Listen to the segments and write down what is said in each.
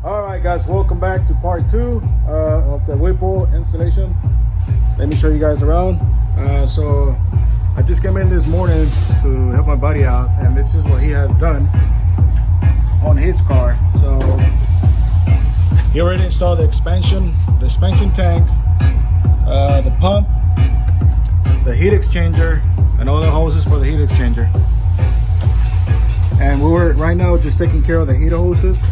All right, guys, welcome back to part 2 of the Whipple installation. Let me show you guys around. So I just came in this morning to help my buddy out, and this is what he has done on his car. So he already installed the expansion tank, the pump, the heat exchanger, and all the hoses for the heat exchanger. And we're right now just taking care of the heat hoses.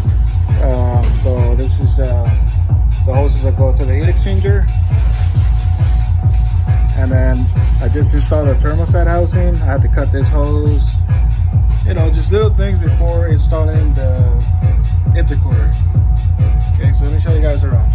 So this is the hoses that go to the heat exchanger, and then I just installed the thermostat housing. I had to cut this hose, you know, just little things before installing the intercooler. Okay, so let me show you guys around.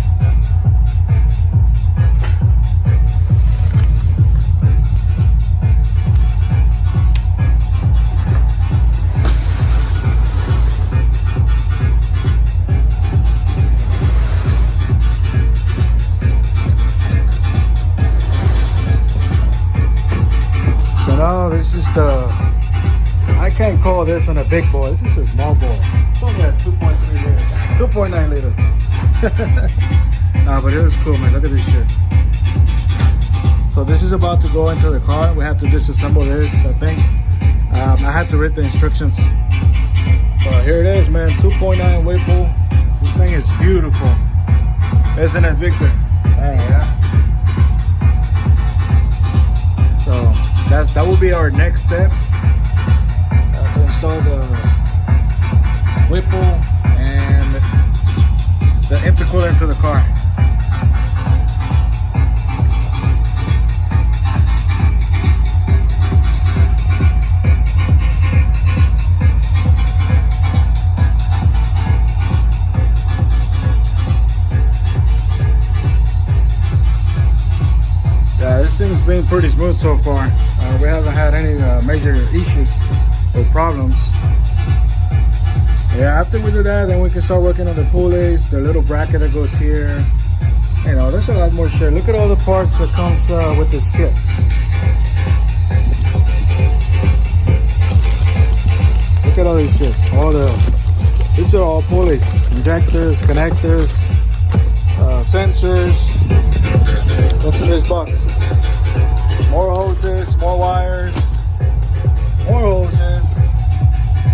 Now this is I can't call this one a big boy. This is a small boy. It's only at 2.3 liters, 2.9 liter. Nah, but it was cool, man. Look at this shit. So this is about to go into the car. We have to disassemble this, I think. I had to read the instructions. But here it is, man. 2.9 Whipple. This thing is beautiful. Isn't it, Victor? Yeah. So that will be our next step, to install the Whipple and the intercooler into the car. Yeah, this thing's been pretty smooth so far. We haven't had any major issues or problems. Yeah, after we do that, then we can start working on the pulleys, the little bracket that goes here. You know, there's a lot more shit. Look at all the parts that comes with this kit. Look at all this shit. These are all pulleys, injectors, connectors, sensors. What's in this box? More hoses, more wires, more hoses,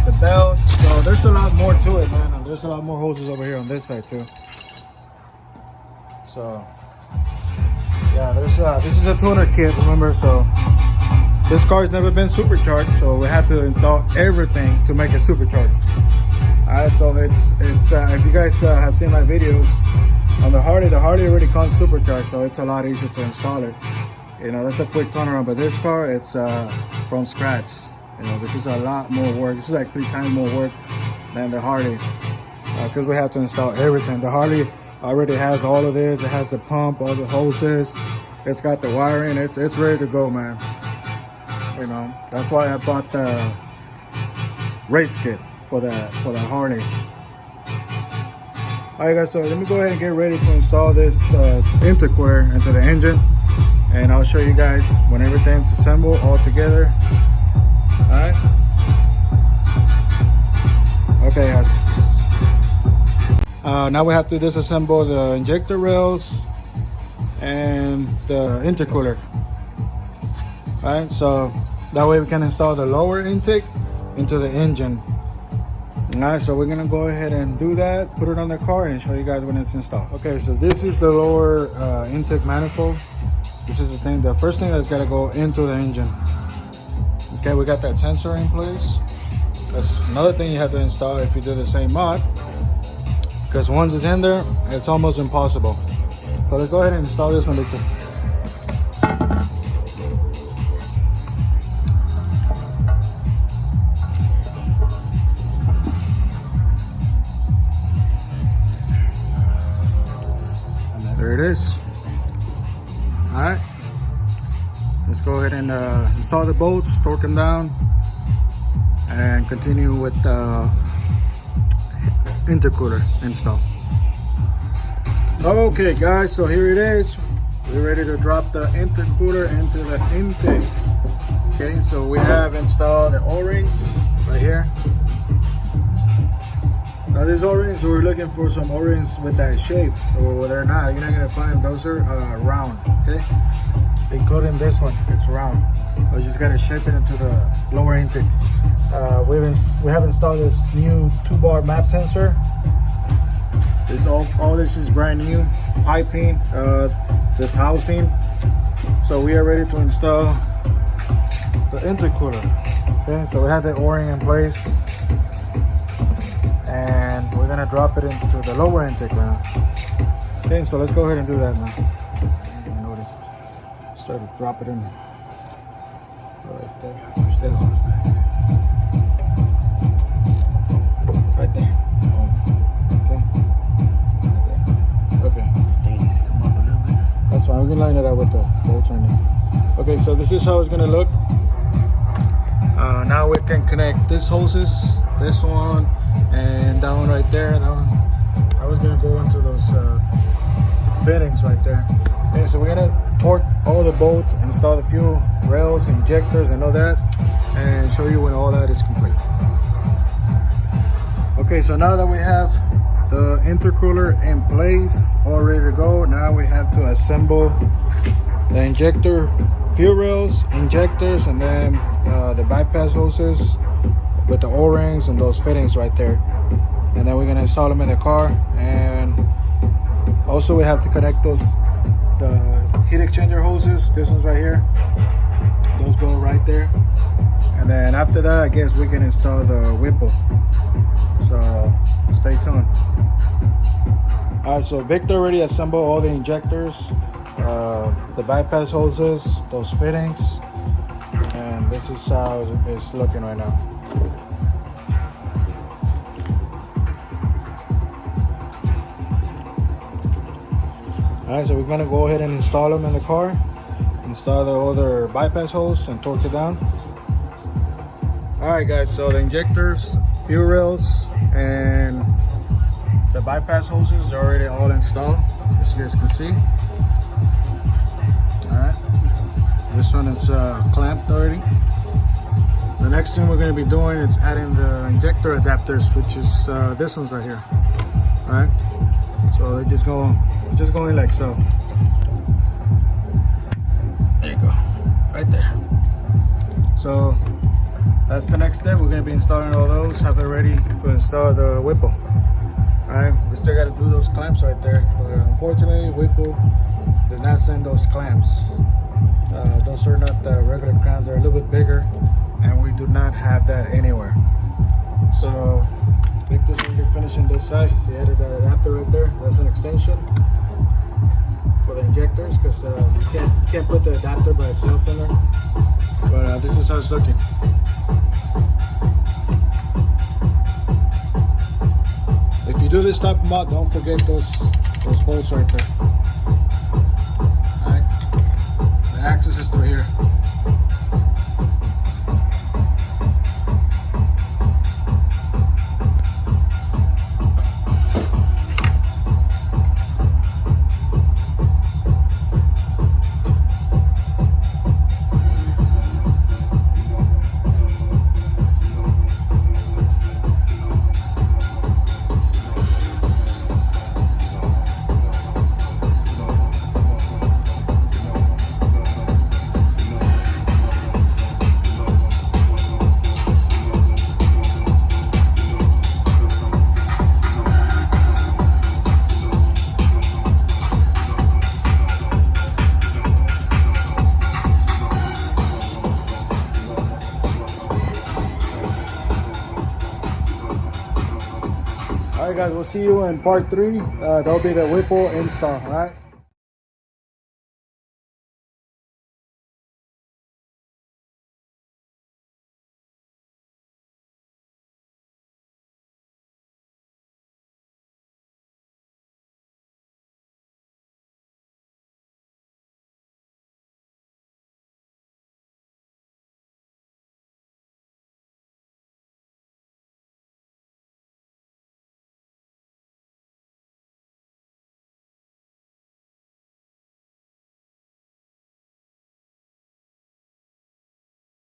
the belt. So there's a lot more to it, man. And there's a lot more hoses over here on this side too. So yeah, this is a tuner kit, remember? So this car's never been supercharged, so we had to install everything to make it supercharged. Alright, so it's if you guys have seen my videos on the Harley already comes supercharged, so it's a lot easier to install it. You know, that's a quick turnaround. But this car, it's from scratch. You know, this is a lot more work. This is like 3 times more work than the Harley, because we have to install everything. The Harley already has all of this. It has the pump, all the hoses. It's got the wiring. It's ready to go, man. You know, that's why I bought the race kit for the Harley. Alright, guys, so let me go ahead and get ready to install this intercooler into the engine, and I'll show you guys when everything's assembled all together. Alright, okay, guys. Now we have to disassemble the injector rails and the intercooler. Alright, so that way we can install the lower intake into the engine. Alright, so we're gonna go ahead and do that, put it on the car, and show you guys when it's installed. Okay, so this is the lower intake manifold. This is the thing, the first thing that's gotta go into the engine. Okay, we got that sensor in place. That's another thing you have to install if you do the same mod, because once it's in there, it's almost impossible. So let's go ahead and install this one, Victor. There it is. All right, let's go ahead and install the bolts, torque them down, and continue with the intercooler install. Okay, guys, so here it is. We're ready to drop the intercooler into the intake. Okay, so we have installed the O-rings right here. Now these O-rings, we're looking for some O-rings with that shape, or they're not. You're not gonna find those are round, okay? Including this one, it's round. We just gotta shape it into the lower intake. We have installed this new 2-bar map sensor. This all this is brand new piping, this housing. So we are ready to install the intercooler. Okay, so we have the O-ring in place, and we're gonna drop it into the lower intake right now. Okay, so let's go ahead and do that now. Notice, start to drop it in right there. Push that hose back. Right there. Okay. Right there. Okay. I think it needs to come up a little bit. That's fine. We can line it up with the bolts right now. Okay, so this is how it's gonna look. Now we can connect this hoses, this one, and that one right there. That one, I was gonna go into those fittings right there. Okay, so we're gonna torque all the bolts, install the fuel rails, injectors, and all that, and show you when all that is complete. Okay, so now that we have the intercooler in place, all ready to go, now we have to assemble the injector, fuel rails, injectors, and then the bypass hoses with the O-rings and those fittings right there. And then we're gonna install them in the car. And also we have to connect the heat exchanger hoses. This one's right here. Those go right there. And then after that, I guess we can install the Whipple. So stay tuned. All right, so Victor already assembled all the injectors, the bypass hoses, those fittings, and this is how it's looking right now. All right, so we're gonna go ahead and install them in the car, install the other bypass hose and torque it down. All right guys, so the injectors, fuel rails, and the bypass hoses are already all installed, as you guys can see. Alright, this one is clamped already. The next thing we're going to be doing is adding the injector adapters, which is this one's right here. Alright, so they just go in like so. There you go, right there. So that's the next step. We're going to be installing all those, have it ready to install the Whipple. Alright, we still got to do those clamps right there, but unfortunately Whipple did not send those clamps. Those are not the regular clamps, they're a little bit bigger, and we do not have that anywhere. So Victor's going to be finishing this side. He added that adapter right there. That's an extension for the injectors, because you can't put the adapter by itself in there. But this is how it's looking. If you do this type of mod, don't forget those bolts right there. Alright, the axis is through here. Alright guys, we'll see you in part 3. That'll be the Whipple install, alright?